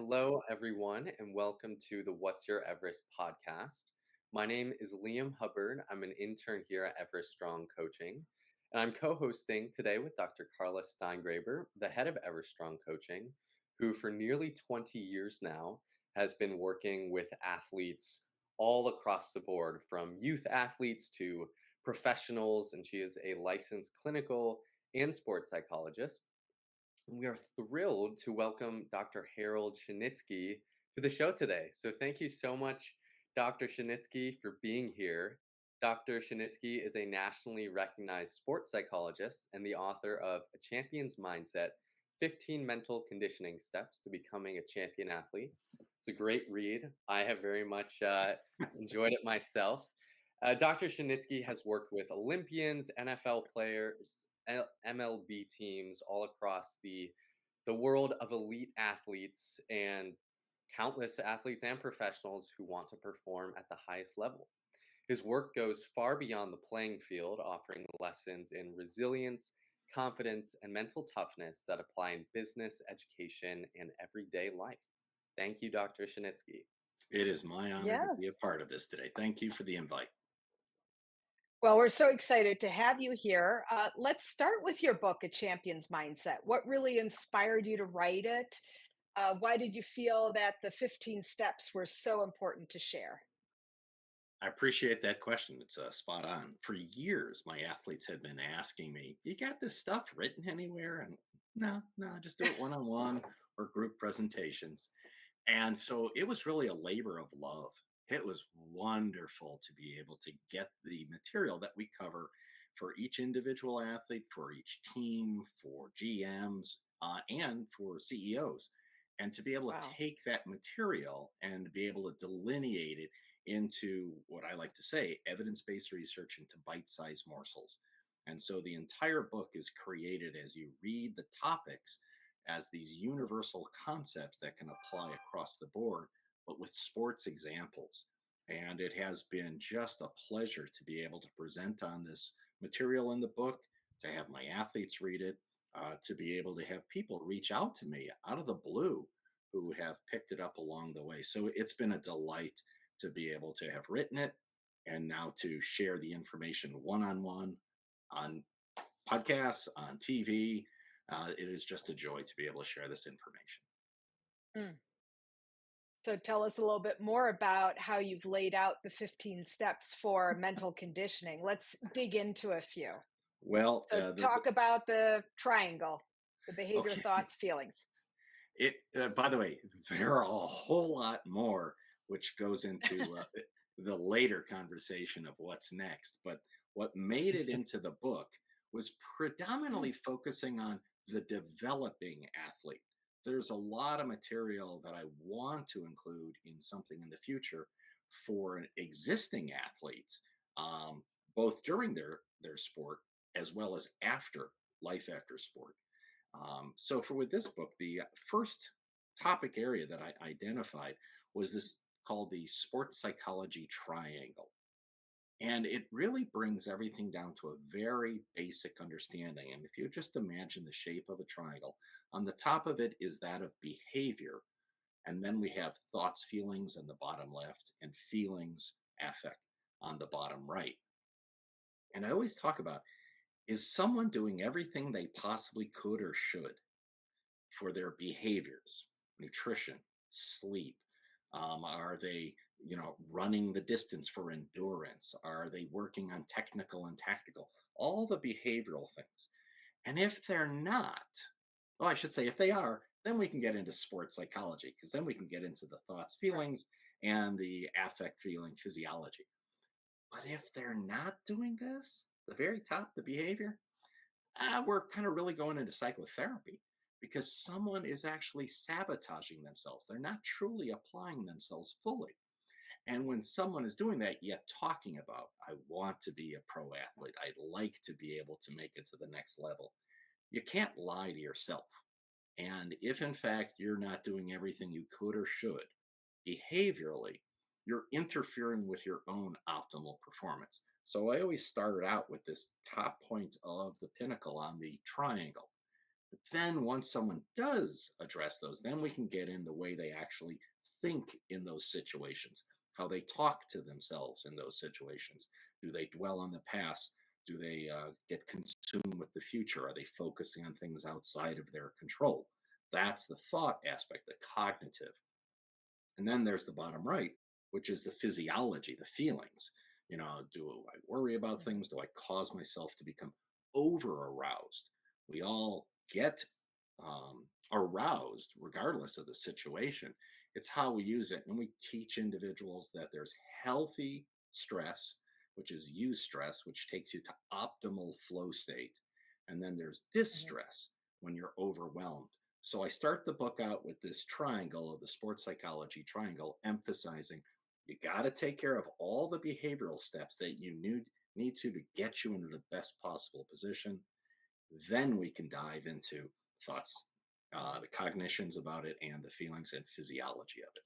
Hello, everyone, and welcome to the What's Your Everest podcast. My name is Liam Hubbard. I'm an intern here at Everest Strong Coaching, and I'm co hosting today with Dr. Carla Steingraber, the head of Everest Strong Coaching, who for nearly 20 years now has been working with athletes all across the board, from youth athletes to professionals, and she is a licensed clinical and sports psychologist. We are thrilled to welcome Dr. Harold Shinitzky to the show today. So, thank you so much, Dr. Shinitzky, for being here. Dr. Shinitzky is a nationally recognized sports psychologist and the author of A Champion's Mindset 15 Mental Conditioning Steps to Becoming a Champion Athlete. It's a great read. I have very much enjoyed it myself. Dr. Shinitzky has worked with Olympians, NFL players, MLB teams all across the world of elite athletes and countless athletes and professionals who want to perform at the highest level. His work goes far beyond the playing field, offering lessons in resilience, confidence, and mental toughness that apply in business, education, and everyday life. Thank you, Dr. Shinitzky. It is my honor to be a Yes. part of this today. Thank you for the invite. Well, we're so excited to have you here. Let's start with your book, A Champion's Mindset. What really inspired you to write it? Why did you feel that the 15 steps were so important to share? I appreciate that question. It's spot on. For years, my athletes had been asking me, "You got this stuff written anywhere?" And no, I just do it one on one or group presentations. And so it was really a labor of love. It was wonderful to be able to get the material that we cover for each individual athlete, for each team, for GMs, and for CEOs. And to be able to Wow. take that material and be able to delineate it into what I like to say evidence based research into bite sized morsels. And so the entire book is created as you read the topics as these universal concepts that can apply across the board, but with sports examples. And it has been just a pleasure to be able to present on this material in the book, to have my athletes read it, to be able to have people reach out to me out of the blue who have picked it up along the way. So it's been a delight to be able to have written it and now to share the information one on one on podcasts, on TV. It is just a joy to be able to share this information. Mm. So tell us a little bit more about how you've laid out the 15 steps for mental conditioning. Let's dig into a few. Well, So talk about the triangle, the behavior, okay. thoughts, feelings. It. By the way, there are a whole lot more which goes into the later conversation of what's next. But what made it into the book was predominantly focusing on the developing athlete. There's a lot of material that I want to include in something in the future for existing athletes, both during their sport as well as after life after sport. So for with this book, the first topic area that I identified was this called the sports psychology triangle. And it really brings everything down to a very basic understanding. And if you just imagine the shape of a triangle, on the top of it is that of behavior. And then we have thoughts, feelings on the bottom left, and feelings, affect on the bottom right. And I always talk about, is someone doing everything they possibly could or should for their behaviors, nutrition, sleep? Are they, running the distance for endurance? Are they working on technical and tactical? All the behavioral things. And if they're not, oh, I should say, if they are, then we can get into sports psychology because then we can get into the thoughts, Right. feelings, and the affect feeling physiology. But if they're not doing this, the very top, the behavior, we're kind of really going into psychotherapy because someone is actually sabotaging themselves. They're not truly applying themselves fully. And when someone is doing that, yet talking about, I want to be a pro athlete, I'd like to be able to make it to the next level, you can't lie to yourself. And if in fact you're not doing everything you could or should behaviorally, you're interfering with your own optimal performance. So I always started out with this top point of the pinnacle on the triangle. But then once someone does address those, then we can get in the way they actually think in those situations, how they talk to themselves in those situations. Do they dwell on the past? Do they get consumed with the future? Are they focusing on things outside of their control? That's the thought aspect, the cognitive. And then there's the bottom right, which is the physiology, the feelings. Do I worry about Mhm. things? Do I cause myself to become over aroused? We all get aroused regardless of the situation. It's how we use it. And we teach individuals that there's healthy stress, which is eustress, which takes you to optimal flow state. And then there's Mhm. distress when you're overwhelmed. So I start the book out with this triangle of the sports psychology triangle, emphasizing you got to take care of all the behavioral steps that you need to get you into the best possible position. Then we can dive into thoughts, the cognitions about it, and the feelings and physiology of it.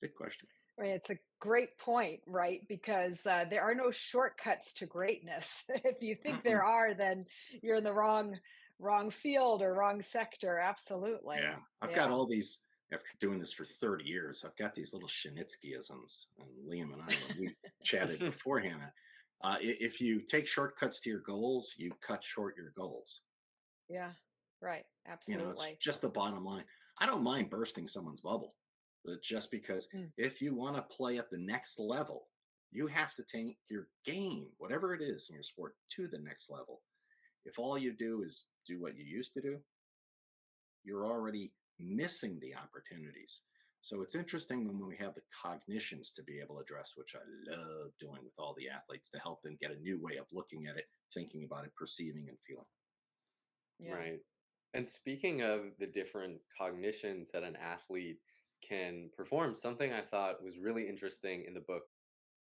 Good question. Right, it's a great point, right? Because there are no shortcuts to greatness. If you think Mm-mm. there are, then you're in the wrong field or wrong sector. Absolutely. Yeah, I've got Yeah. all these. After doing this for 30 years, I've got these little Shinitzkyisms. And Liam and I, when we chatted beforehand, if you take shortcuts to your goals, you cut short your goals. Yeah. Right. It's Absolutely. just the bottom line. I don't mind bursting someone's bubble, but just because Mm. if you want to play at the next level, you have to take your game, whatever it is in your sport, to the next level. If all you do is do what you used to do, you're already missing the opportunities. So it's interesting when we have the cognitions to be able to address, which I love doing with all the athletes to help them get a new way of looking at it, thinking about it, perceiving and feeling. Yeah. Right. And speaking of the different cognitions that an athlete can perform, something I thought was really interesting in the book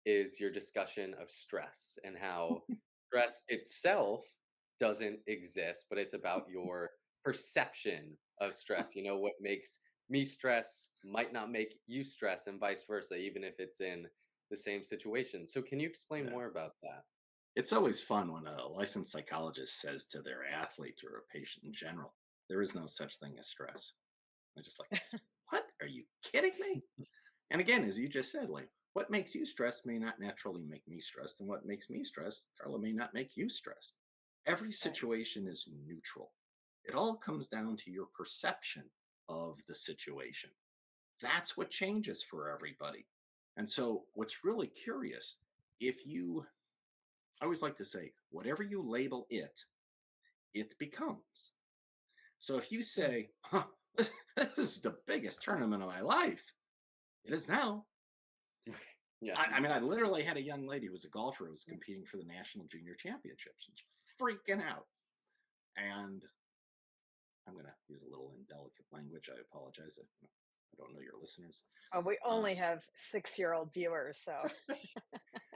is your discussion of stress and how stress itself doesn't exist, but it's about your perception of stress. What makes me stress might not make you stress, and vice versa, even if it's in the same situation. So, can you explain Yeah. more about that? It's always fun when a licensed psychologist says to their athlete or a patient in general, there is no such thing as stress. They're just like, what? Are you kidding me? And again, as you just said, like, what makes you stressed may not naturally make me stressed, and what makes me stressed, Carla, may not make you stressed. Every Right. situation is neutral. It all comes down to your perception of the situation. That's what changes for everybody. And so, what's really curious, if you, I always like to say, whatever you label it, it becomes. So if you Mm. say, huh, this is the biggest tournament of my life, it is now. Yeah. I mean, I literally had a young lady who was a golfer who was competing for the national junior championships and she's freaking out. And I'm going to use a little indelicate language. I apologize. I don't know your listeners. We Uh, only have 6-year-old viewers, so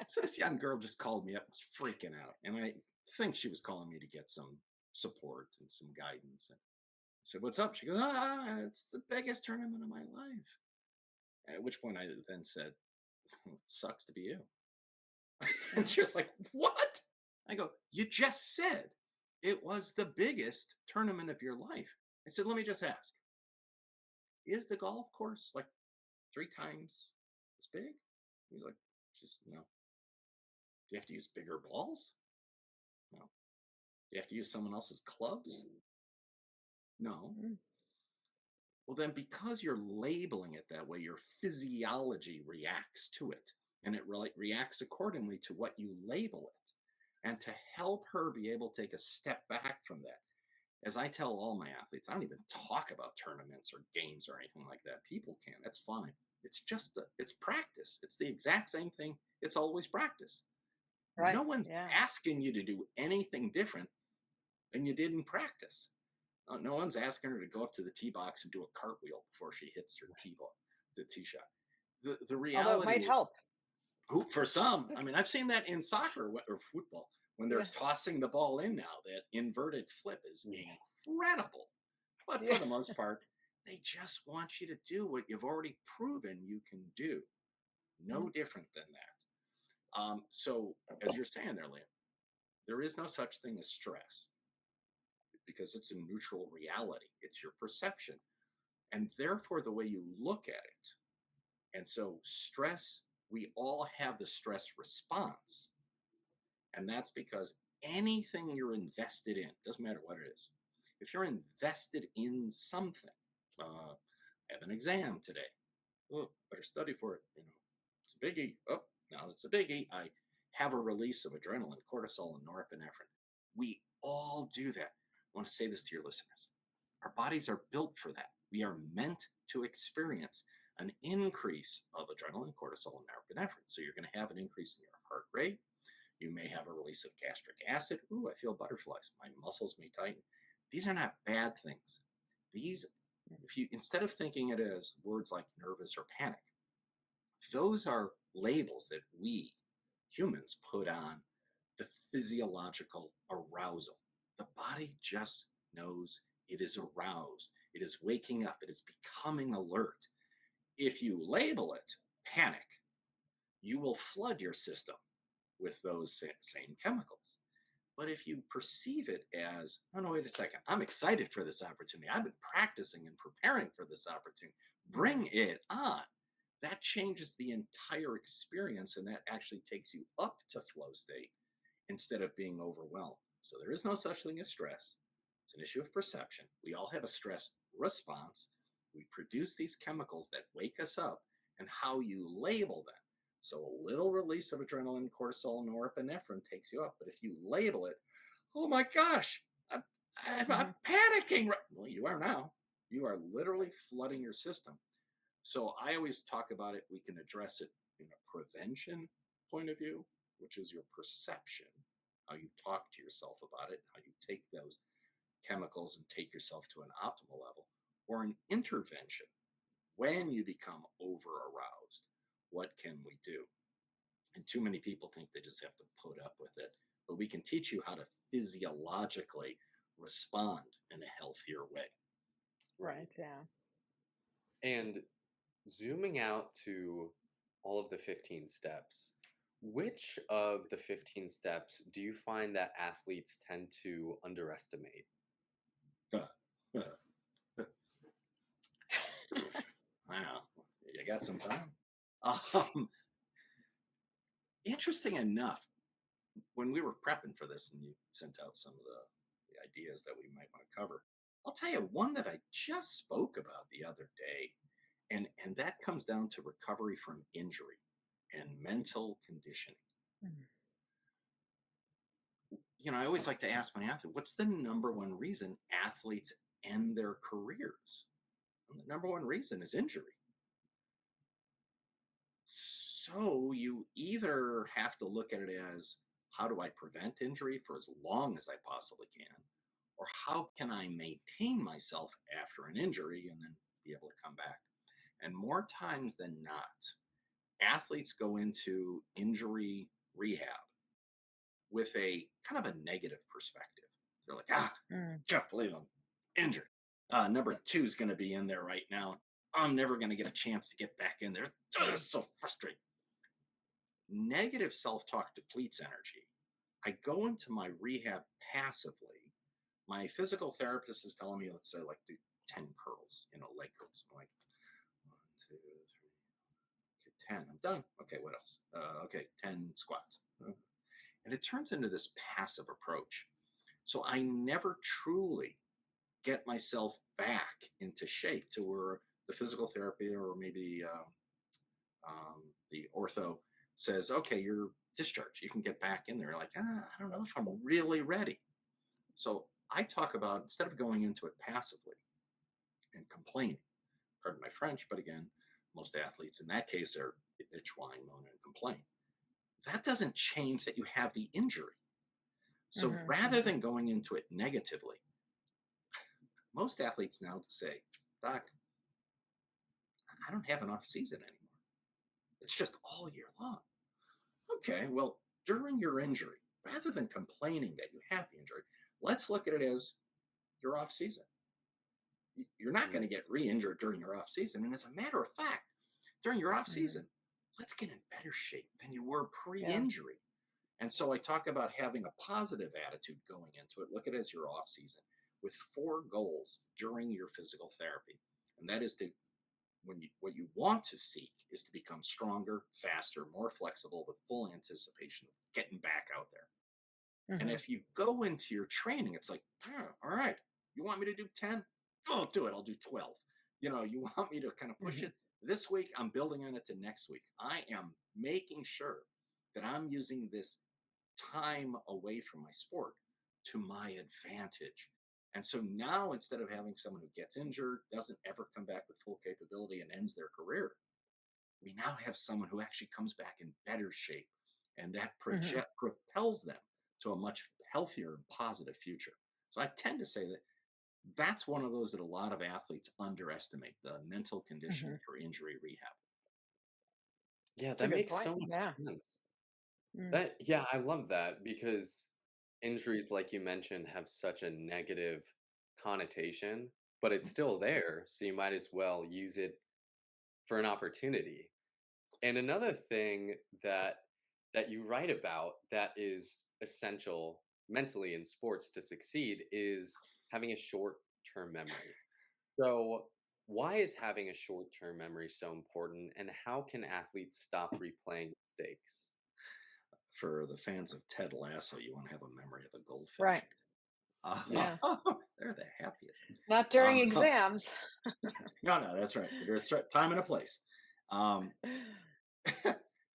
so this young girl just called me up, was freaking out. And I think she was calling me to get some support and some guidance. And I said, what's up? She goes, it's the biggest tournament of my life. At which point I then said, it sucks to be you. And Mhm. she was like, what? I go, you just said it was the biggest tournament of your life. I said, let me just ask, is the golf course like 3 times as big? He's like, just no. Do you have to use bigger balls? No. Do you have to use someone else's clubs? No. Mm. Well, then, because you're labeling it that way, your physiology reacts to it and it reacts accordingly to what you label it. And to help her be able to take a step back from that, as I tell all my athletes, I don't even talk about tournaments or games or anything like that. People can, that's fine. It's just it's practice. It's the exact same thing. It's always practice. No Right. one's Yeah. asking you to do anything different than you did in practice. No one's asking her to go up to the tee box and do a cartwheel before she hits her tee ball, the tee shot. The Although it reality might is, help. for some, I mean, I've seen that in soccer or football when Yeah. they're tossing the ball in now. That inverted flip is Yeah. incredible. But for Yeah. the most part, they just want you to do what you've already proven you can do. No Mm. different than that. So, as you're saying there, Liam, there is no such thing as stress. because it's a neutral reality. It's your perception. And therefore, the way you look at it. And so, stress, we all have the stress response. And that's because anything you're invested in, doesn't matter what it is, if you're invested in something, I have an exam today. Oh, better study for it. It's a biggie. Oh, now it's a biggie. I have a release of adrenaline, cortisol, and norepinephrine. We all do that. I want to say this to your listeners. Our bodies are built for that. We are meant to experience an increase of adrenaline, cortisol, and norepinephrine. So you're going to have an increase in your heart rate. You may have a release of gastric acid. Ooh, I feel butterflies. My muscles may tighten. These are not bad things. These, if you, instead of thinking it as words like nervous or panic, those are labels that we humans put on the physiological arousal. The body just knows it is aroused. It is waking up. It is becoming alert. If you label it panic, you will flood your system with those same chemicals. But if you perceive it as, oh, no, wait a second, I'm excited for this opportunity. I've been practicing and preparing for this opportunity. Bring it on. That changes the entire experience, and that actually takes you up to flow state instead of being overwhelmed. So there is no such thing as stress. It's an issue of perception. We all have a stress response. We produce these chemicals that wake us up, and how you label them. So a little release of adrenaline, cortisol, and norepinephrine takes you up. But if you label it, oh my gosh, I'm panicking. Well, you are now. You are literally flooding your system. So I always talk about it. We can address it in a prevention point of view, which is your perception, how you talk to yourself about it, how you take those chemicals and take yourself to an optimal level, or an intervention when you become over aroused. What can we do? And too many people think they just have to put up with it. But we can teach you how to physiologically respond in a healthier way. Right. Yeah. And zooming out to all of the 15 steps, which of the 15 steps do you find that athletes tend to underestimate? Wow, you got some time. Um, Interesting enough, when we were prepping for this and you sent out some of the ideas that we might want to cover, I'll tell you one that I just spoke about the other day. And that comes down to recovery from injury and mental conditioning. Mhm. I always like to ask my athlete, what's the number one reason athletes end their careers? And the number one reason is injury. So you either have to look at it as, how do I prevent injury for as long as I possibly can? Or how can I maintain myself after an injury and then be able to come back? And more times than not, athletes go into injury rehab with a kind of a negative perspective. They're like, Mm. can't believe I'm injured. Number two is going to be in there right now. I'm never going to get a chance to get back in there. It's so frustrating. Negative self-talk depletes energy. I go into my rehab passively. My physical therapist is telling me, let's say, like, do 10 curls, leg curls. I'm like, 1, 2, 3, okay, 10. I'm done. Okay, what else? Okay, 10 squats. And it turns into this passive approach. So I never truly get myself back into shape to where the physical therapy or maybe the ortho says, okay, you're discharged. You can get back in there. Like, I don't know if I'm really ready. So I talk about, instead of going into it passively and complaining, pardon my French, but again, most athletes in that case are bitch, whine, moan, and complain. That doesn't change that you have the injury. So rather than going into it negatively, most athletes now say, Doc, I don't have an off season anymore. It's just all year long. Okay, well, during your injury, rather than complaining that you have the injury, let's look at it as your off season. You're not going to get re-injured during your off season. And as a matter of fact, during your off season, let's get in better shape than you were pre-injury. And so I talk about having a positive attitude going into it. Look at it as your off season. with four goals during your physical therapy. And that is to what you want to seek is to become stronger, faster, more flexible with full anticipation of getting back out there. And Mhm. if you go into your training, it's like, "Yeah, all right, you want me to do 10? I'll do it. I'll do 12. You want me to kind of push Mhm. it this week? I'm building on it to next week. I am making sure that I'm using this time away from my sport to my advantage. And so now instead of having someone who gets injured, doesn't ever come back with full capability and ends their career, we now have someone who actually comes back in better shape. And that Mhm. propels them to a much healthier and positive future. So I tend to say that that's one of those that a lot of athletes underestimate, the mental conditioning Mhm. for injury rehab. Yeah, It's a that good makes point. so much Yeah. sense. Mm. Yeah, I love that because injuries, like you mentioned, have such a negative connotation, but it's still there, so you might as well use it for an opportunity. And another thing that you write about that is essential mentally in sports to succeed is having a short-term memory. So, why is having a short-term memory so important, and how can athletes stop replaying mistakes? For the fans of Ted Lasso, you want to have a memory of a Right. goldfish. Uh, Yeah. they're the happiest. Not Uh, during exams. no, that's right. There's a time and a place. Um,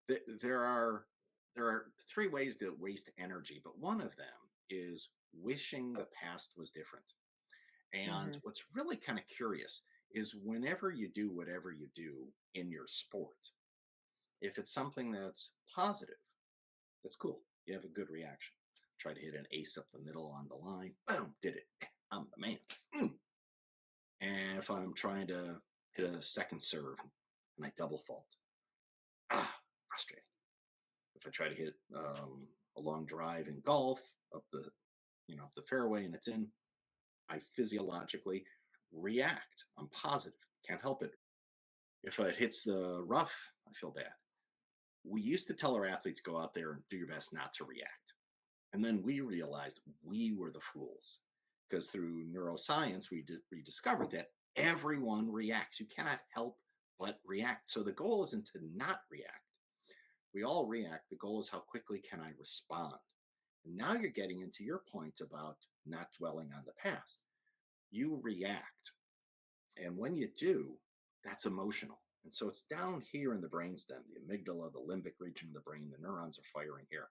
there are three ways that waste energy, but one of them is wishing the past was different. And Mhm. what's really kind of curious is whenever you do whatever you do in your sport, if it's something that's positive, that's cool. You have a good reaction. Try to hit an ace up the middle on the line. Boom, did it. I'm the man. Mm. And if I'm trying to hit a second serve and I double fault, frustrating. If I try to hit a long drive in golf up up the fairway and it's in, I physiologically react. I'm positive. Can't help it. If it hits the rough, I feel bad. We used to tell our athletes go out there and do your best not to react. And then we realized we were the fools because through neuroscience, we discovered that everyone reacts. You cannot help but react. So the goal isn't to not react. We all react. The goal is how quickly can I respond? And now you're getting into your point about not dwelling on the past. You react. And when you do, that's emotional. And so it's down here in the brainstem, the amygdala, the limbic region of the brain, the neurons are firing here.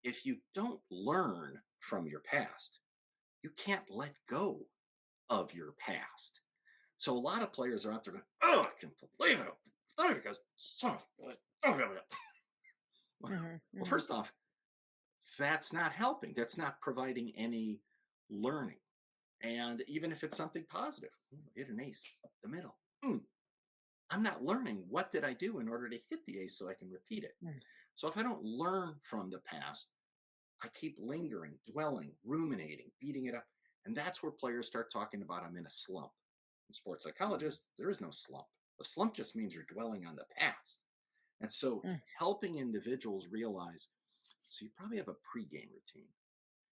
If you don't learn from your past, you can't let go of your past. So a lot of players are out there going, "Oh, I can't believe it. Because son of a-" Mhm. well, Mhm. first off, that's not helping. That's not providing any learning. And even if it's something positive, hit an ace up the middle. I'm not learning what did I do in order to hit the ace so I can repeat it. Mm. So if I don't learn from the past, I keep lingering, dwelling, ruminating, beating it up. And that's where players start talking about I'm in a slump. In sports Mhm. psychologists, there is no slump. A slump just means you're dwelling on the past. And so Mm. helping individuals realize so you probably have a pre-game routine.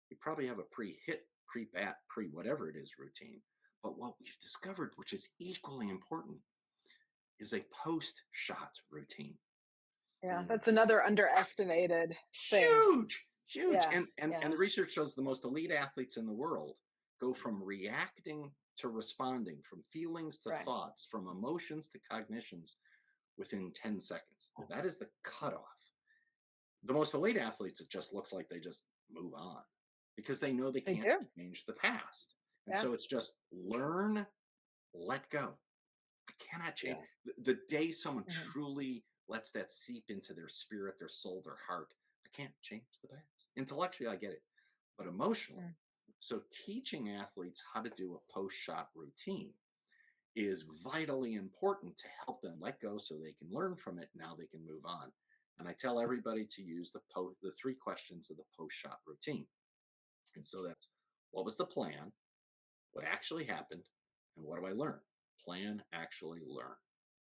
You probably have a pre-hit, pre-bat, pre-whatever it is routine. But what we've discovered, which is equally important, is a post-shot routine. Yeah, that's another underestimated thing. Huge. Yeah. And Yeah. the research shows the most elite athletes in the world go from reacting to responding, from feelings to Right. thoughts, from emotions to cognitions within 10 seconds. That is the cutoff. The most elite athletes, it just looks like they just move on because they know they They can't do. change the past. And Yeah. so it's just learn, let go. I cannot change. Yeah. The day someone Mhm. truly lets that seep into their spirit, their soul, their heart, I can't change the past. Intellectually, I get it, but emotionally. Mm. So, teaching athletes how to do a post shot routine is vitally important to help them let go so they can learn from it. Now they can move on. And I tell everybody to use the three questions of the post shot routine. And so that's what was the plan? What actually happened, and what do I learn? Plan, actually, learn.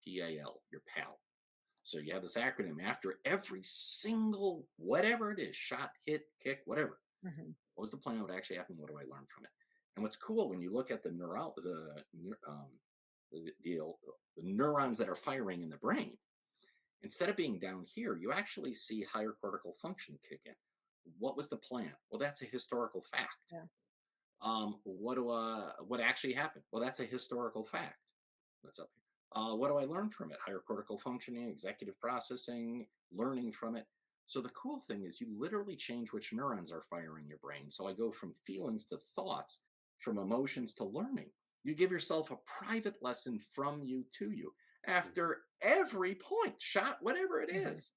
PAL, your pal. So you have this acronym after every single whatever it is shot, hit, kick, whatever. Mhm. What was the plan? What actually happened? What do I learn from it? And what's cool when you look at the deal, the neurons that are firing in the brain, instead of being down here, you actually see higher cortical function kick in. What was the plan? Well, that's a historical fact. Yeah. What actually happened? Well, that's a historical fact. That's up here. What do I learn from it? Higher cortical functioning, executive processing, learning from it. So the cool thing is you literally change which neurons are firing your brain. So I go from feelings to thoughts, from emotions to learning. You give yourself a private lesson from you to you Mhm. after every point, shot, whatever it Hmm. is.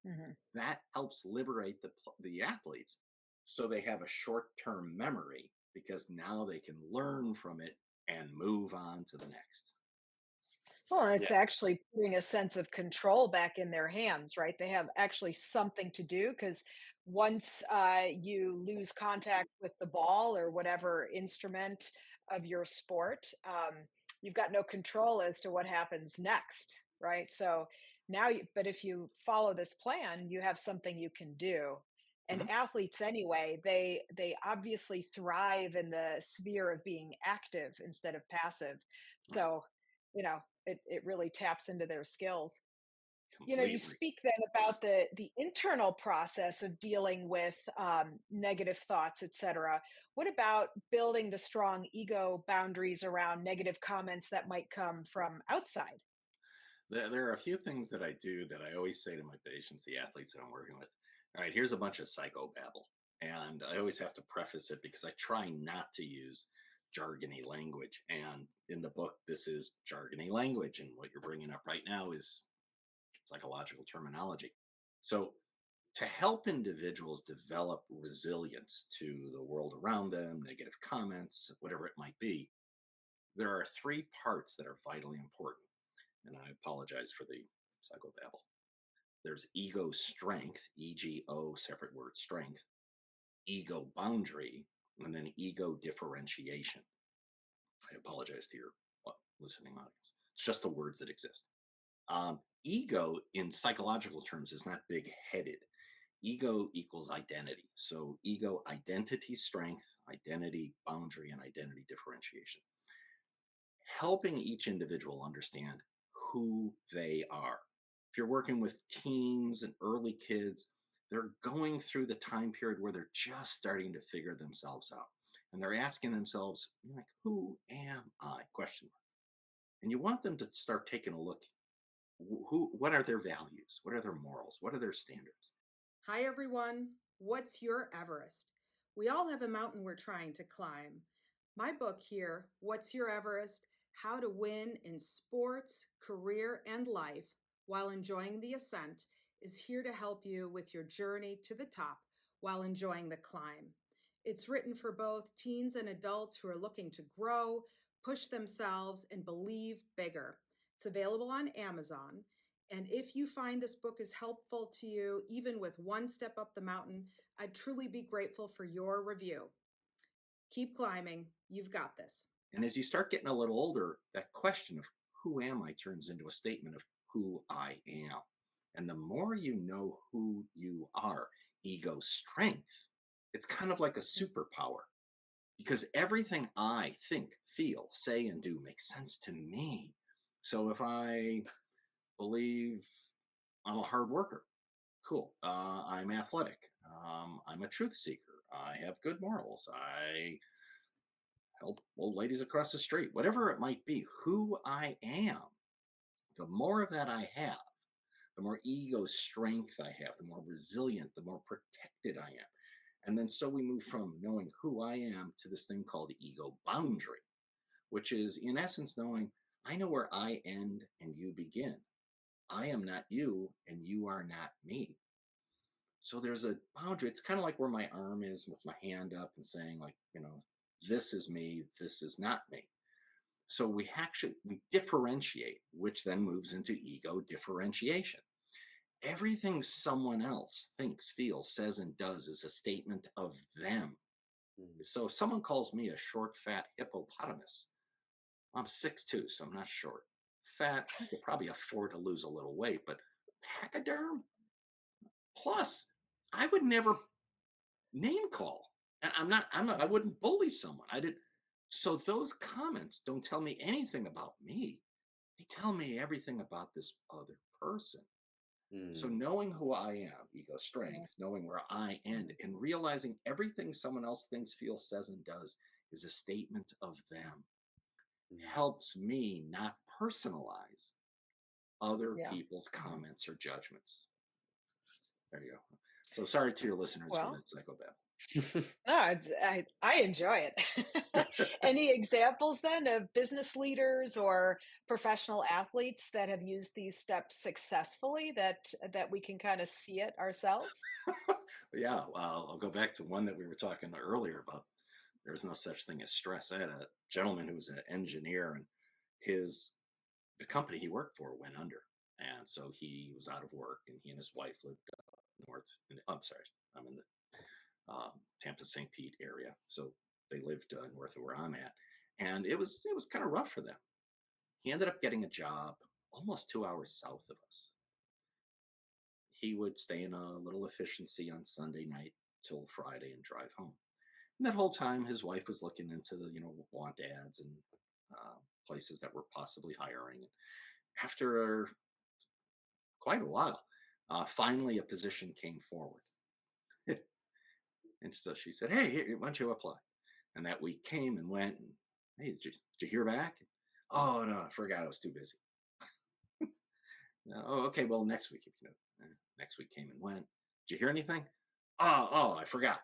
Hmm. That helps liberate the athletes so they have a short-term memory because now they can learn from it and move on to the next. Well, Yeah. it's actually putting a sense of control back in their hands, right? They have actually something to do because once you lose contact with the ball or whatever instrument of your sport, you've got no control as to what happens next, right? So now, but if you follow this plan, you have something you can do. And Mhm. athletes, anyway, they obviously thrive in the sphere of being active instead of passive. Right. So, it really taps into their skills. You Completely. speak then about the internal process of dealing with negative thoughts, etc. What about building the strong ego boundaries around negative comments that might come from outside? There are a few things that I do that I always say to my patients, the athletes that I'm working with. All right, here's a bunch of psychobabble. And I always have to preface it because I try not to use jargony language. And in the book, this is jargony language. And what you're bringing up right now is psychological terminology. So, to help individuals develop resilience to the world around them, negative comments, whatever it might be, there are three parts that are vitally important. And I apologize for the psychobabble. There's ego strength, EGO, separate word strength, ego boundary, and then ego differentiation. I apologize to your listening audience. It's just the words that exist. Ego, in psychological terms, is not big headed. Ego equals identity. So, ego, identity, strength, identity, boundary, and identity differentiation. Helping each individual understand who they are. If you're working with teens and early kids, they're going through the time period where they're just starting to figure themselves out. And they're asking themselves, like, who am I? Question mark. And you want them to start taking a look. What are their values? What are their morals? What are their standards? Hi, everyone. What's your Everest? We all have a mountain we're trying to climb. My book here, What's Your Everest? How to Win in Sports, Career, and Life While Enjoying the Ascent, is here to help you with your journey to the top while enjoying the climb. It's written for both teens and adults who are looking to grow, push themselves, and believe bigger. It's available on Amazon. And if you find this book is helpful to you, even with one step up the mountain, I'd truly be grateful for your review. Keep climbing. You've got this. And as you start getting a little older, that question of who am I turns into a statement of who I am. And the more you know who you are, ego strength, it's kind of like a superpower because everything I think, feel, say, and do makes sense to me. So if I believe I'm a hard worker, cool. I'm athletic. I'm a truth seeker. I have good morals. I help old ladies across the street, whatever it might be, who I am, the more of that I have, the more ego strength I have, the more resilient, the more protected I am. And then so we move from knowing who I am to this thing called ego boundary, which is in essence knowing I know where I end and you begin. I am not you and you are not me. So there's a boundary. It's kind of like where my arm is with my hand up and saying, like, this is me, this is not me. So we differentiate, which then moves into ego differentiation. Everything someone else thinks, feels, says, and does is a statement of them. Mhm. So if someone calls me a short, fat hippopotamus, I'm 6'2", so I'm not short. Fat, I could probably afford to lose a little weight, but pachyderm? Plus, I would never name call. And I wouldn't bully someone. I did. So those comments don't tell me anything about me. They tell me everything about this other person. So Mm, knowing who I am, ego Yeah. strength, knowing where I end, Mhm. and realizing everything someone else thinks, feels, says, and does is a statement of them mm. helps me not personalize other Yeah. people's Mhm. comments or judgments. There you go. So sorry to your listeners for Well, that psychopath. no, I enjoy it. Any examples then of business leaders or professional athletes that have used these steps successfully that we can kind of see it ourselves? Yeah, well, I'll go back to one that we were talking earlier about. There's no such thing as stress. I had a gentleman who was an engineer, and his the company he worked for went under, and so he was out of work, and he and his wife lived north. I'm sorry, I'm in the Tampa St. Pete area, so they lived north of where I'm at, and it was kind of rough for them. He ended up getting a job almost 2 hours south of us. He would stay in a little efficiency on Sunday night till Friday and drive home. And that whole time, his wife was looking into the want ads and uh, places that were possibly hiring. After quite a while, finally a position came forward, and so she said, "Hey, here, why don't you apply?" And that week came and went. And hey, did you hear back? Oh no, I forgot. I was too busy. Oh, okay. Well, next week, if you know. Next week came and went. Did you hear anything? Oh, I forgot.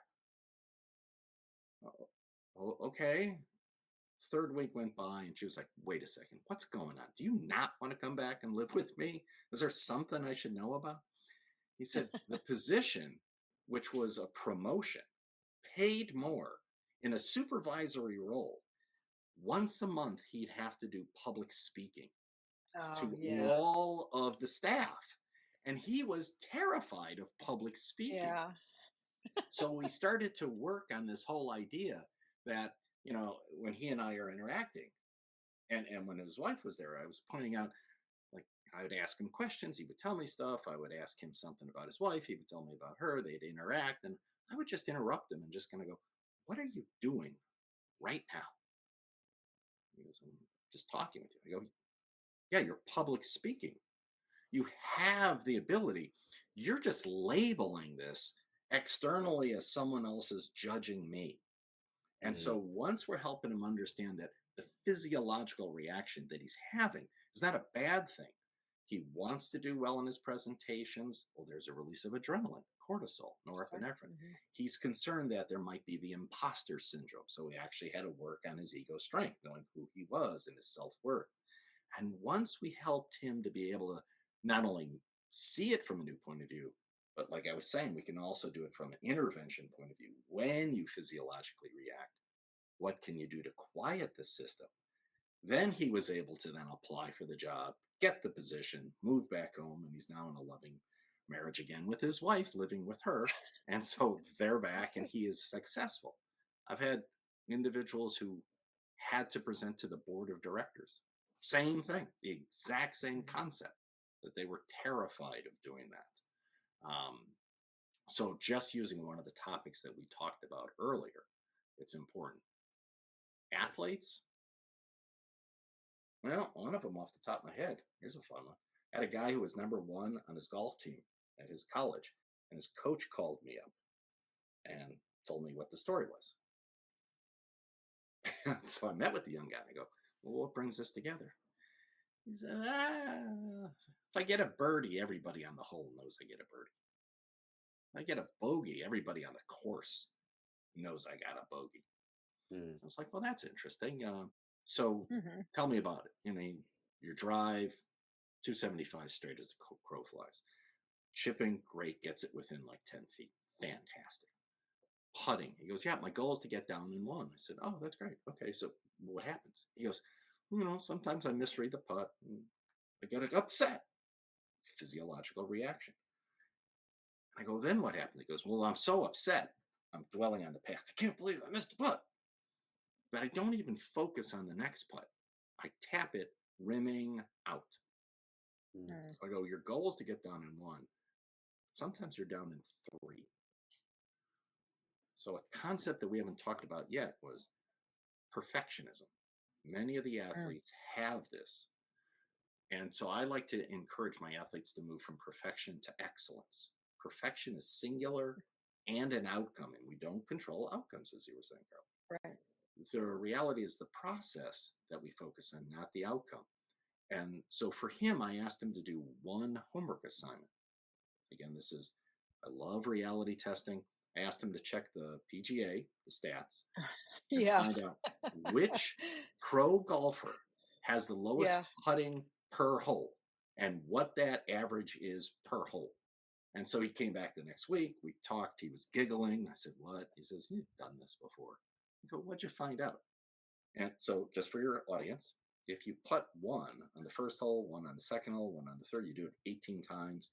Oh, okay. Third week went by, and she was like, "Wait a second, what's going on? Do you not want to come back and live with me? Is there something I should know about?" He said, "The position, which was a promotion, paid more in a supervisory role. Once a month, he'd have to do public speaking Oh, to yeah. all of the staff. And he was terrified of public speaking. Yeah. So we started to work on this whole idea that, when he and I are interacting, and when his wife was there, I was pointing out, like, I would ask him questions, he would tell me stuff, I would ask him something about his wife, he would tell me about her, they'd interact, and I would just interrupt him and just kind of go, "What are you doing right now?" He goes, "I'm just talking with you." I go, "Yeah, you're public speaking. You have the ability. You're just labeling this externally as someone else is judging me." And so Mm, once we're helping him understand that the physiological reaction that he's having is not a bad thing. He wants to do well in his presentations. Well, there's a release of adrenaline, cortisol, Sure. norepinephrine. Mhm. He's concerned that there might be the imposter syndrome. So he actually had to work on his ego strength, knowing who he was and his self worth. And once we helped him to be able to not only see it from a new point of view, but like I was saying, we can also do it from an intervention point of view. When you physiologically react, what can you do to quiet the system? Then he was able to then apply for the job, get the position, move back home, and he's now in a loving marriage again with his wife, living with her. And so they're back and he is successful. I've had individuals who had to present to the board of directors. Same thing, the exact same Mhm. concept, that they were terrified of doing that. So just using one of the topics that we talked about earlier, it's important. Athletes, well, one of them off the top of my head. Here's a fun one. I had a guy who was number one on his golf team at his college, and his coach called me up and told me what the story was. So I met with the young guy and I go, "Well, what brings us together?" He said, "If I get a birdie, everybody on the hole knows I get a birdie. If I get a bogey, everybody on the course knows I got a bogey." mm, I was like, "Well, that's interesting. So Mhm. tell me about it. Your drive, 275 straight as the crow flies. Chipping, great, gets it within like 10 feet. Fantastic. Putting, he goes, "Yeah, my goal is to get down in one." I said, "Oh, that's great. Okay, so what happens?" He goes, "Sometimes I misread the putt and I get upset." Physiological reaction. I go, "Then what happened?" He goes, "Well, I'm so upset. I'm dwelling on the past. I can't believe I missed the putt." But I don't even focus on the next putt. I tap it, rimming out. mm, Mm. So I go, "Your goal is to get down in one. Sometimes you're down in three." So a concept that we haven't talked about yet was perfectionism. Many of the Mm. athletes have this. And so I like to encourage my athletes to move from perfection to excellence. Perfection is singular and an outcome, and we don't control outcomes, as you were saying, Carl. Right. The reality is the process that we focus on, not the outcome. And so for him, I asked him to do one homework assignment. Again, I love reality testing. I asked him to check the PGA, the stats, and Yeah. find out which pro golfer has the lowest Yeah. putting per hole and what that average is per hole. And so he came back the next week. We talked. He was giggling. I said, "What?" He says, "You've done this before." I go, "What'd you find out?" And so, just for your audience, if you putt one on the first hole, one on the second hole, one on the third, you do it 18 times.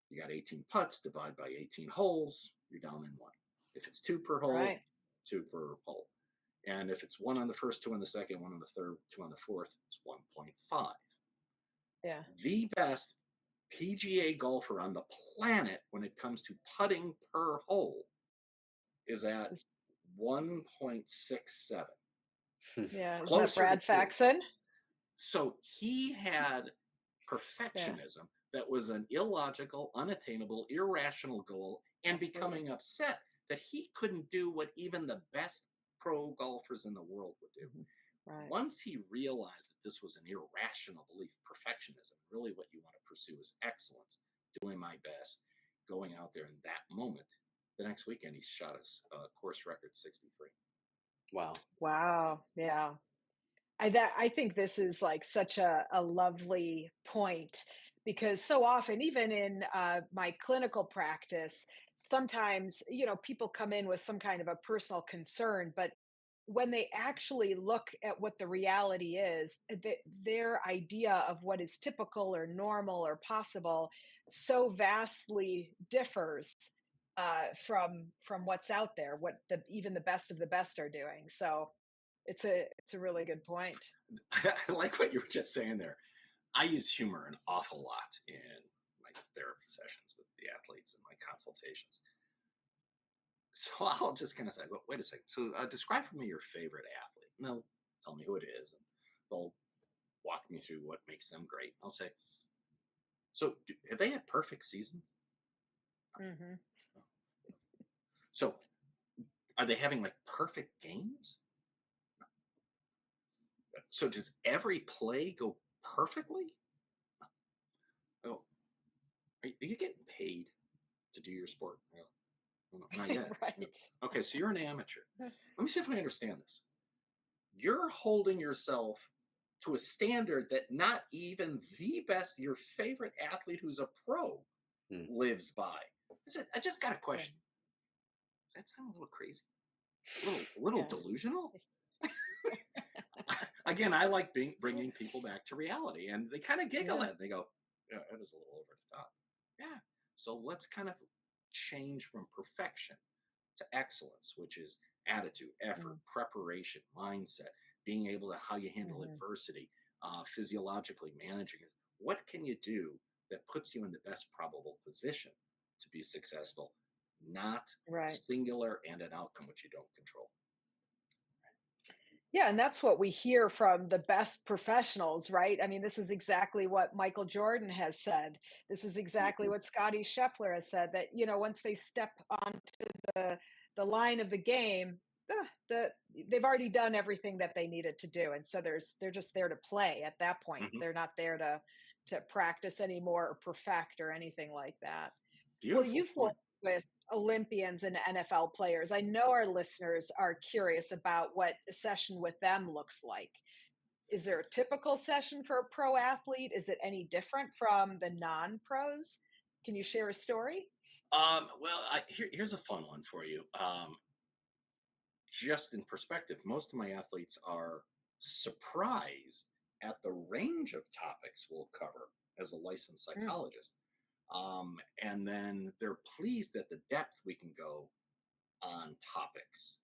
You got 18 putts, divide by 18 holes, you're down in one. If it's two per hole, Right. two per hole. And if it's one on the first, two on the second, one on the third, two on the fourth, it's 1.5. Yeah. The best PGA golfer on the planet when it comes to putting per hole is at 1.67. Yeah. Isn't that Closer to Brad two. Faxon? So he had Yeah. perfectionism that was an illogical, unattainable, irrational goal, and Absolutely. becoming upset that he couldn't do what even the best pro golfers in the world would do. Mhm. Right. Once he realized that this was an irrational belief, perfectionism, really what you want to pursue is excellence, doing my best, going out there in that moment. The next weekend, he shot a course record 63. Wow. Wow. Yeah. I think this is like such a lovely point because so often, even in my clinical practice, sometimes people come in with some kind of a personal concern, but when they actually look at what the reality is, their idea of what is typical or normal or possible so vastly differs from what's out there, what even the best of the best are doing. So it's a really good point. I like what you were just saying there. I use humor an awful lot in my therapy sessions with the athletes and my consultations. So I'll just kind of say, well, wait a second. So describe for me your favorite athlete. And they'll tell me who it is. And they'll walk me through what makes them great. I'll say, so have they had perfect seasons? Hmm. So are they having like perfect games? So does every play go perfectly? Oh, are you getting paid to do your sport? I go, "Well, not yet." I go, Right. okay, so you're an amateur. Let me see if I understand this. You're holding yourself to a standard that not even the best, your favorite athlete who's a pro Hmm. lives by. I said, I just got a Yeah. question. Does that sound a little crazy? A little Yeah. delusional? Again, I like bringing people back to reality, and they kind of giggle Yeah. at it. They go, "Yeah, that was a little over the top." Yeah. So let's kind of change from perfection to excellence, which is attitude, effort, Mm. preparation, mindset, being able to how you handle Mhm. adversity, physiologically managing it. What can you do that puts you in the best probable position to be successful, not Right. singular and an outcome which you don't control? Yeah, and that's what we hear from the best professionals, right? I mean, this is exactly what Michael Jordan has said. This is exactly Mhm. what Scotty Scheffler has said that, once they step onto the line of the game, they've already done everything that they needed to do. And so they're just there to play at that point. Mhm. They're not there to practice anymore or perfect or anything like that. Well, Beautiful you've worked point. with Olympians and NFL players. I know our listeners are curious about what a session with them looks like. Is there a typical session for a pro athlete? Is it any different from the non pros? Can you share a story? Well, here's a fun one for you. Just in perspective, most of my athletes are surprised at the range of topics we'll cover as a licensed Mm. psychologist. And then they're pleased at the depth we can go on topics.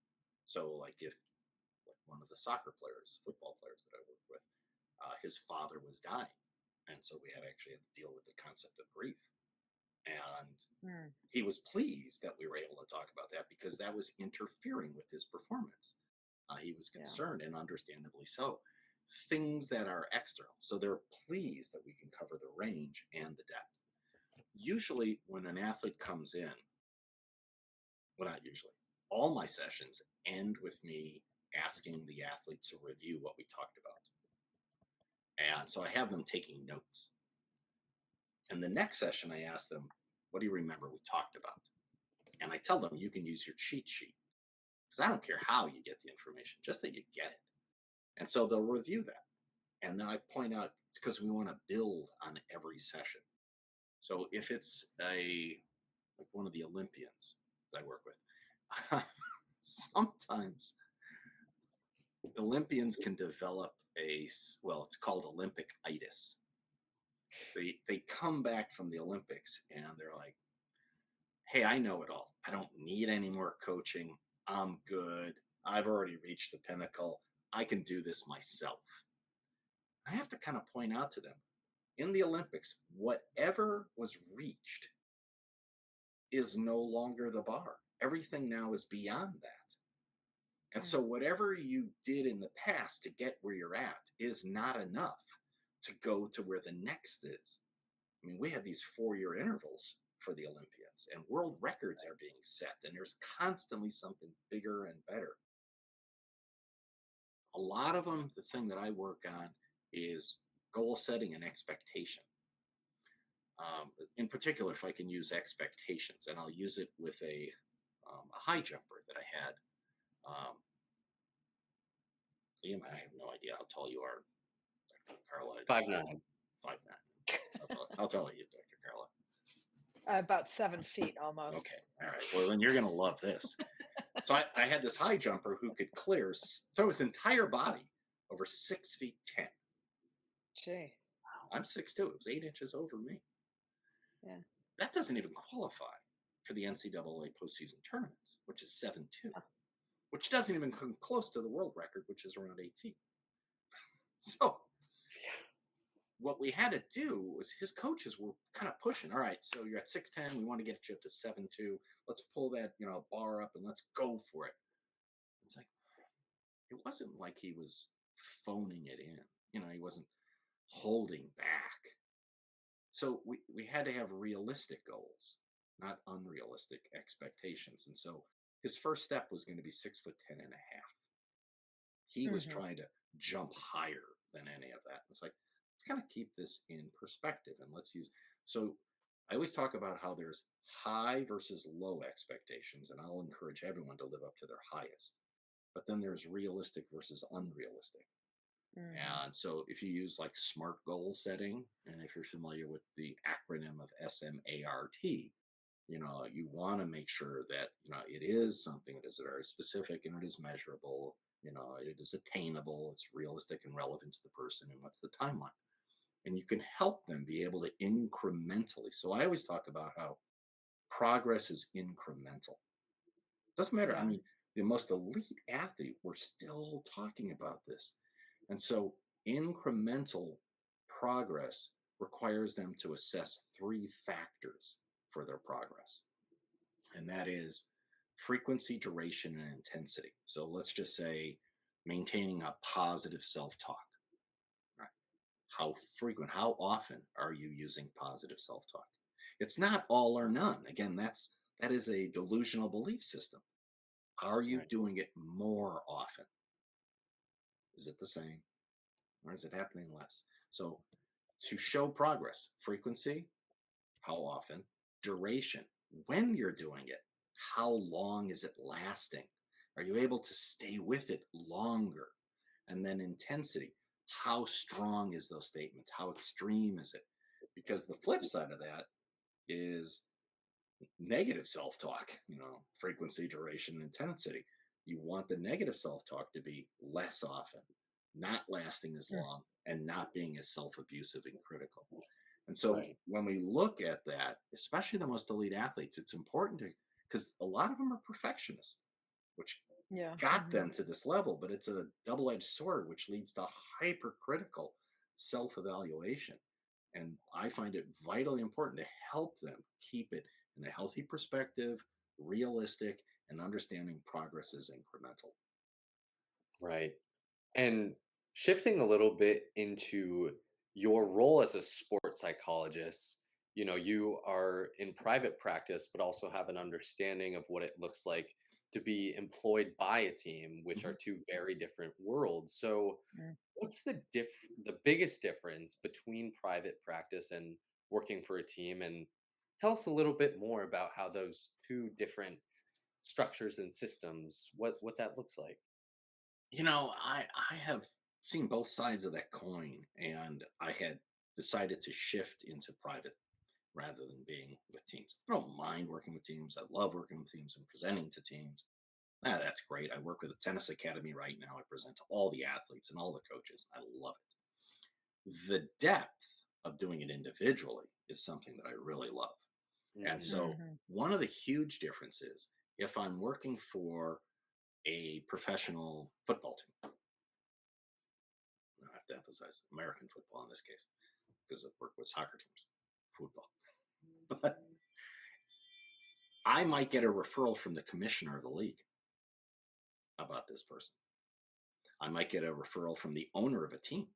So, like one of the soccer players, football players that I work with, his father was dying. And so we actually had to deal with the concept of grief. And Mm. he was pleased that we were able to talk about that because that was interfering with his performance. He was Yeah. concerned, and understandably so. Things that are external. So they're pleased that we can cover the range and the depth. Usually, when an athlete comes in, well, not usually, all my sessions end with me asking the athletes to review what we talked about. And so I have them taking notes. And the next session, I ask them, what do you remember we talked about? And I tell them you can use your cheat sheet, because I don't care how you get the information, just that you get it. And so they'll review that. And then I point out it's because we want to build on every session. So if it's like one of the Olympians that I work with, sometimes Olympians can develop it's called Olympic-itis. They come back from the Olympics and they're like, hey, I know it all. I don't need any more coaching. I'm good. I've already reached the pinnacle. I can do this myself. I have to kind of point out to them, in the Olympics, whatever was reached is no longer the bar. Everything now is beyond that. And so whatever you did in the past to get where you're at is not enough to go to where the next is. I mean, we have these 4-year intervals for the Olympians, and world records are being set, and there's constantly something bigger and better. A lot of them, the thing that I work on is goal setting and expectation. In particular, if I can use expectations, and I'll use it with a high jumper that I had. Liam, I have no idea how tall you are, Dr. Carla. 5'9". 5'9". I'll tell you, Dr. Carla. About 7 feet almost. Okay. All right. Well, then you're going to love this. So I had this high jumper who could throw his entire body over 6'10". Gee. I'm 6'2". It was 8 inches over me. Yeah. That doesn't even qualify for the NCAA postseason tournament, which is 7'2", which doesn't even come close to the world record, which is around 8 feet. So what we had to do was his coaches were kind of pushing. All right, so you're at 6'10". We want to get you up to 7'2". Let's pull that bar up and let's go for it. It's like, it wasn't like he was phoning it in. He wasn't holding back. So we had to have realistic goals, not unrealistic expectations. And so his first step was going to be 6'10.5". He was trying to jump higher than any of that. It's like, let's kind of keep this in perspective and let's use. So I always talk about how there's high versus low expectations, and I'll encourage everyone to live up to their highest. But then there's realistic versus unrealistic. And so if you use like SMART goal setting, and if you're familiar with the acronym of SMART, you want to make sure that, it is something that is very specific and it is measurable, it is attainable, it's realistic and relevant to the person, and what's the timeline. And you can help them be able to incrementally. So I always talk about how progress is incremental. Doesn't matter. Yeah. I mean, the most elite athlete, we're still talking about this. And so incremental progress requires them to assess 3 factors for their progress. And that is frequency, duration, and intensity. So let's just say maintaining a positive self-talk. Right? How frequent, how often are you using positive self-talk? It's not all or none. Again, that is a delusional belief system. Are you doing it more often? Is it the same? Or is it happening less? So to show progress, frequency, how often, duration, when you're doing it, how long is it lasting? Are you able to stay with it longer? And then intensity, how strong is those statements? How extreme is it? Because the flip side of that is negative self-talk, frequency, duration, intensity. You want the negative self-talk to be less often, not lasting as long, and not being as self-abusive and critical. And so when we look at that, especially the most elite athletes, it's important because a lot of them are perfectionists, which got them to this level, but it's a double-edged sword, which leads to hypercritical self-evaluation. And I find it vitally important to help them keep it in a healthy perspective, realistic, and understanding progress is incremental. Right. And shifting a little bit into your role as a sports psychologist, you are in private practice, but also have an understanding of what it looks like to be employed by a team, which are Mhm. two very different worlds. So, Mm. what's the biggest difference between private practice and working for a team? And tell us a little bit more about how those two different structures and systems, what that looks like. I have seen both sides of that coin, and I had decided to shift into private rather than being with teams. I don't mind working with teams. I love working with teams and presenting to teams. That's great. I work with a tennis academy right now. I present to all the athletes and all the coaches. I love it. The depth of doing it individually is something that I really love. And Hmm. so, Mhm. one of the huge differences, if I'm working for a professional football team, I have to emphasize American football in this case because I've worked with soccer teams, football. But I might get a referral from the commissioner of the league about this person. I might get a referral from the owner of a team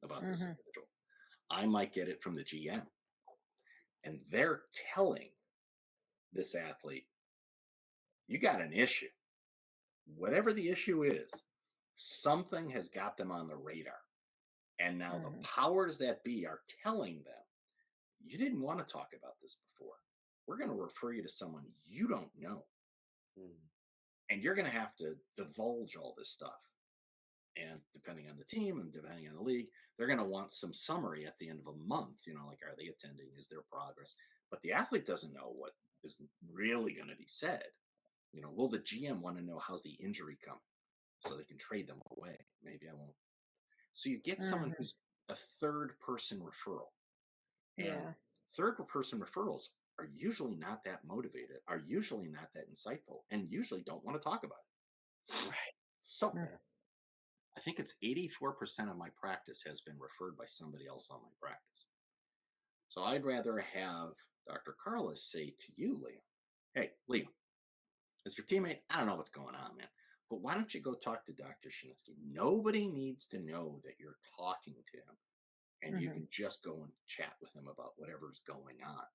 about this Mhm. individual. I might get it from the GM. And they're telling this athlete, you got an issue. Whatever the issue is, something has got them on the radar. And now the Mhm. powers that be are telling them, you didn't want to talk about this before. We're going to refer you to someone you don't know. And you're going to have to divulge all this stuff. And depending on the team and depending on the league, they're going to want some summary at the end of a month. Like, are they attending? Is there progress? But the athlete doesn't know what is really going to be said. Will the GM want to know how's the injury coming so they can trade them away? Maybe I won't. So you get someone Mhm. who's a third person referral. And Yeah. third person referrals are usually not that motivated, are usually not that insightful, and usually don't want to talk about it. Right. So Mm. I think it's 84% of my practice has been referred by somebody else on my practice. So I'd rather have Dr. Carlos say to you, Liam, hey, Liam, as your teammate, I don't know what's going on, man, but why don't you go talk to Dr. Shinitzky? Nobody needs to know that you're talking to him, and you Mhm. can just go and chat with him about whatever's going on.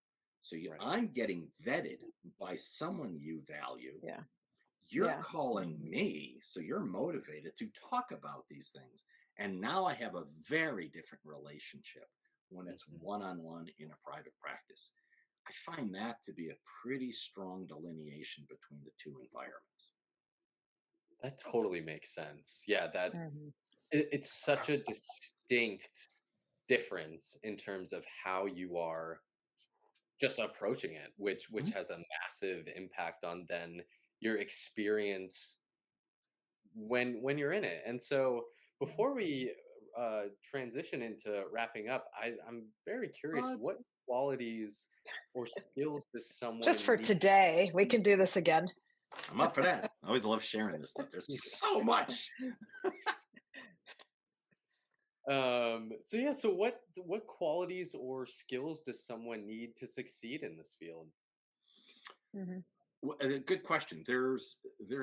So Right. I'm getting vetted by someone you value. Yeah. You're Yeah. calling Mhm. me, so you're motivated to talk about these things. And now I have a very different relationship when it's Mhm. one on one in a private practice. I find that to be a pretty strong delineation between the two environments. That totally makes sense. Yeah, Mhm. it's such a distinct difference in terms of how you are just approaching it, which Mhm. has a massive impact on then your experience when you're in it. And so Yeah. before we transition into wrapping up, I'm very curious, Uh, what qualities or skills does Just someone for need? today, we can do this again. I'm up for that. I always love sharing this stuff. There's so much. So yeah, so what qualities or skills does someone need to succeed in this field? Mhm. Good question. There's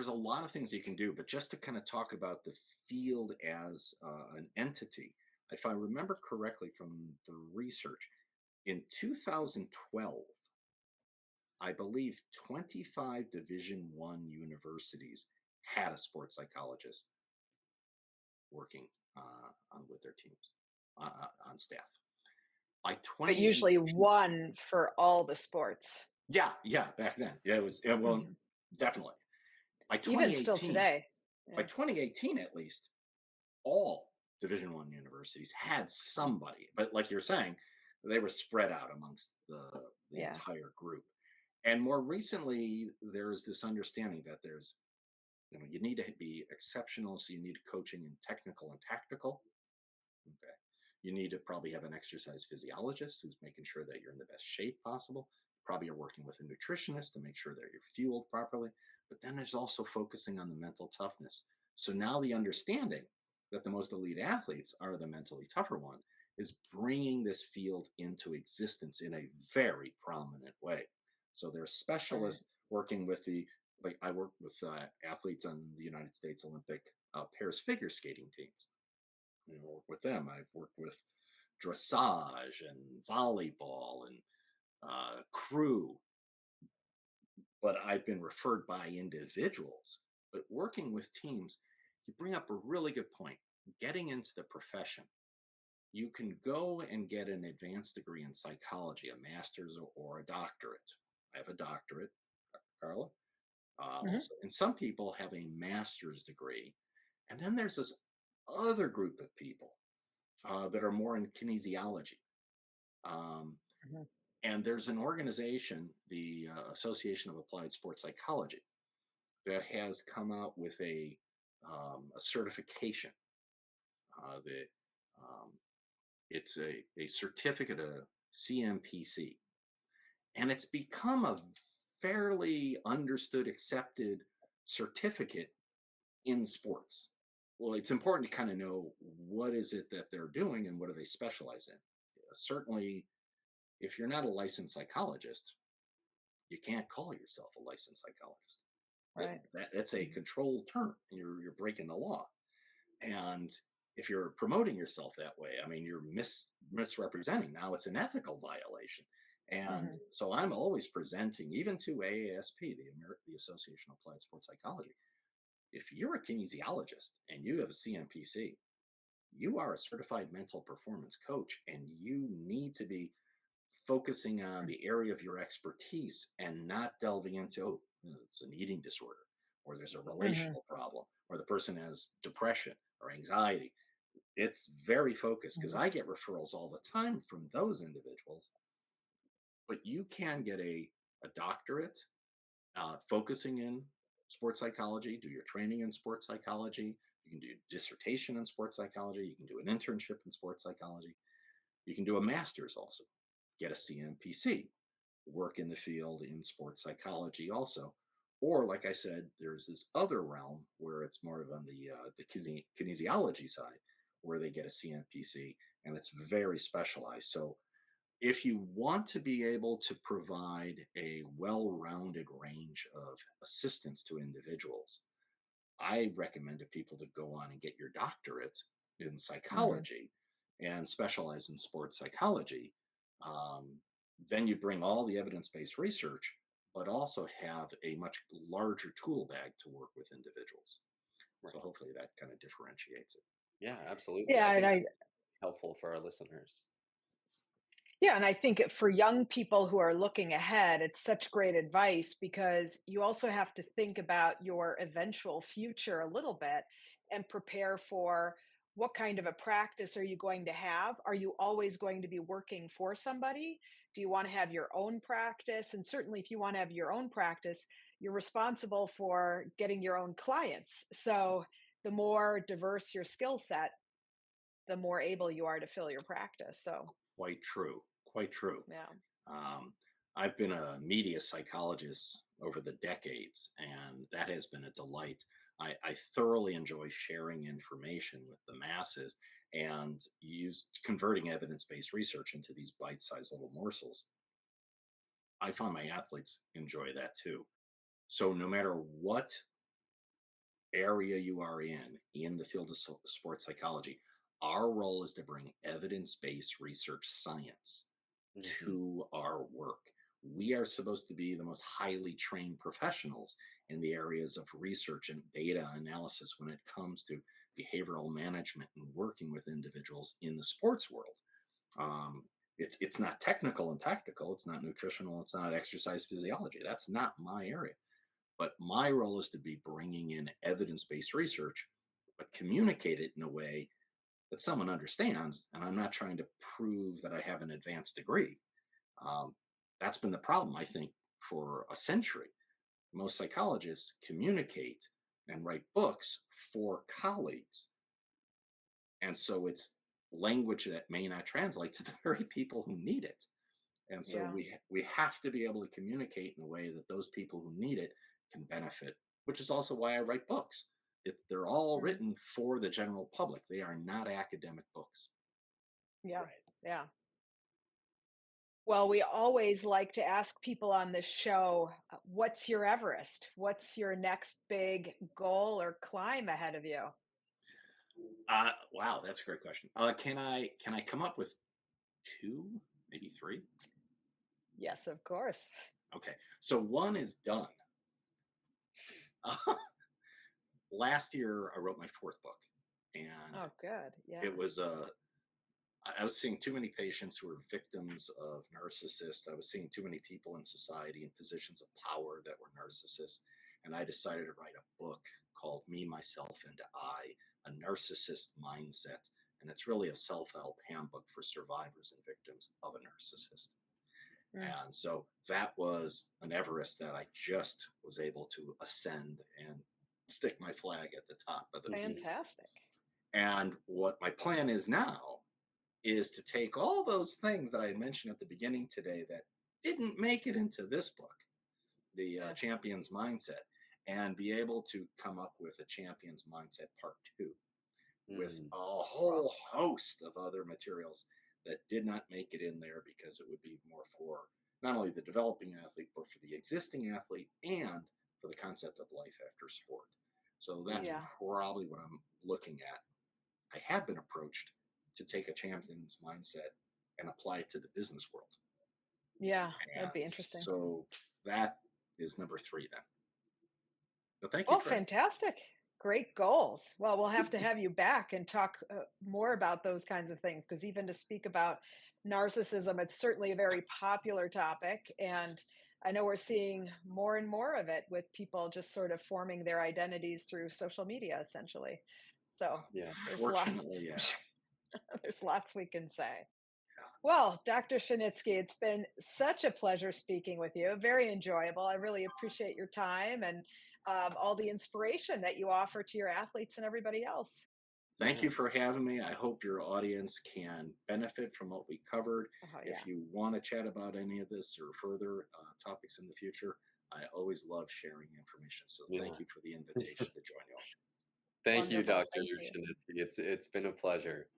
a lot of things you can do, but just to kind of talk about the field as an entity, if I remember correctly from the research, in 2012, I believe 25 Division One universities had a sports psychologist working with their teams on staff. By But usually 2018, one for all the sports. yeah, back then, yeah, it was well, Mhm. definitely. By Even still 2018, today. by Yeah. 2018 at least, all Division One universities had somebody, but like you're saying, they were spread out amongst the Yeah. entire group. And more recently, there's this understanding that you need to be exceptional, so you need coaching in technical and tactical. Okay. You need to probably have an exercise physiologist who's making sure that you're in the best shape possible. Probably you're working with a nutritionist to make sure that you're fueled properly. But then there's also focusing on the mental toughness. So now the understanding that the most elite athletes are the mentally tougher one is bringing this field into existence in a very prominent way. So there's Right. specialists working with like I work with athletes on the United States Olympic pairs figure skating teams. Work with them. I've worked with dressage and volleyball and crew, but I've been referred by individuals. But working with teams, you bring up a really good point. Getting into the profession, you can go and get an advanced degree in psychology, a master's or a doctorate. I have a doctorate, Carla. Mhm. Also, and some people have a master's degree, and then there's this other group of people that are more in kinesiology. Um, Mhm. and there's an organization, the Association of Applied Sports Psychology, that has come out with a certification. That it's a certificate of CMPC, and it's become a fairly understood, accepted certificate in sports. Well, it's important to kind of know what is it that they're doing and what do they specialize in. Certainly, if you're not a licensed psychologist, you can't call yourself a licensed psychologist. Right. That's a Mhm. controlled term. You're breaking the law. And if you're promoting yourself that way, I mean, you're misrepresenting. Now it's an ethical violation. And Mhm. so I'm always presenting, even to AASP, the Association of Applied Sports Psychology. If you're a kinesiologist and you have a CMPC, you are a certified mental performance coach, and you need to be focusing on the area of your expertise and not delving into, oh, it's an eating disorder, or there's a Mhm. relational problem, or the person has depression or anxiety. It's very focused because Mhm. I get referrals all the time from those individuals. But you can get a doctorate focusing in sports psychology, do your training in sports psychology. You can do dissertation in sports psychology. You can do an internship in sports psychology. You can do a master's also, get a CMPC, work in the field in sports psychology also. Or, like I said, there's this other realm where it's more of on the kinesiology side, where they get a CMPC, and it's very specialized. So, if you want to be able to provide a well-rounded range of assistance to individuals, I recommend to people to go on and get your doctorate in Mhm. psychology and specialize in sports psychology. Um, then you bring all the evidence based research, but also have a much larger tool bag to work with individuals. So Right. hopefully that kind of differentiates it. Yeah, absolutely. Yeah, I and think I that's helpful for our listeners. Yeah, and I think for young people who are looking ahead, it's such great advice because you also have to think about your eventual future a little bit and prepare for what kind of a practice are you going to have? Are you always going to be working for somebody? Do you want to have your own practice? And certainly, if you want to have your own practice, you're responsible for getting your own clients. So, the more diverse your skill set, the more able you are to fill your practice. So, Quite true. Quite true. yeah. Um, I've been a media psychologist over the decades, and that has been a delight. I thoroughly enjoy sharing information with the masses and use converting evidence-based research into these bite-sized little morsels. I find my athletes enjoy that too. So no matter what area you are in the field of sports psychology, our role is to bring evidence-based research science Hmm. to our work. We are supposed to be the most highly trained professionals in the areas of research and data analysis when it comes to behavioral management and working with individuals in the sports world. Um, it's not technical and tactical. It's not nutritional. It's not exercise physiology. That's not my area. But my role is to be bringing in evidence based research, but communicate it in a way that someone understands. And I'm not trying to prove that I have an advanced degree. um, that's been the problem, I think, for a century. Most psychologists communicate and write books for colleagues. And so it's language that may not translate to the very people who need it. And so Yeah. we have to be able to communicate in a way that those people who need it can benefit, which is also why I write books. They're all Mhm. written for the general public. They are not academic books. Yeah. Right. Yeah. Well, we always like to ask people on this show, what's your Everest? What's your next big goal or climb ahead of you? Wow, that's a great question. Can I come up with two, maybe three? Yes, of course. Okay, so one is done. Last year, I wrote my fourth book, and Oh, good. Yeah. it was I was seeing too many patients who were victims of narcissists. I was seeing too many people in society in positions of power that were narcissists. And I decided to write a book called Me, Myself, and I, a narcissist mindset. And it's really a self help handbook for survivors and victims of a narcissist. Mm, And so that was an Everest that I just was able to ascend and stick my flag at the top of the peak. Mhm. fantastic. And what my plan is now is to take all those things that I mentioned at the beginning today that didn't make it into this book, the Yeah. Champion's Mindset, and be able to come up with a Champion's Mindset Part 2 with Mm. a whole host of other materials that did not make it in there because it would be more for not only the developing athlete, but for the existing athlete and for the concept of life after sport. So that's Yeah. probably what I'm looking at. I have been approached to take a champion's mindset and apply it to the business world. Yeah. That'd be And interesting. so that is number three then. But thank you Well, for fantastic. Great goals. Well, we'll have to have you back and talk more about those kinds of things because even to speak about narcissism, it's certainly a very popular topic. And I know we're seeing more and more of it with people just sort of forming their identities through social media, essentially. So Yeah. there's a lot, fortunately, yeah. there's lots we can say. Yeah. Well, Dr. Shinitzky, it's been such a pleasure speaking with you. Very enjoyable. I really appreciate your time and all the inspiration that you offer to your athletes and everybody else. Thank Yeah. you for having me. I hope your audience can benefit from what we covered. Oh, yeah. If you want to chat about any of this or further topics in the future, I always love sharing information. So thank Yeah. you for the invitation to join you all. Thank you, Wonderful. Dr. Thank you. Shinitzky. It's been a pleasure.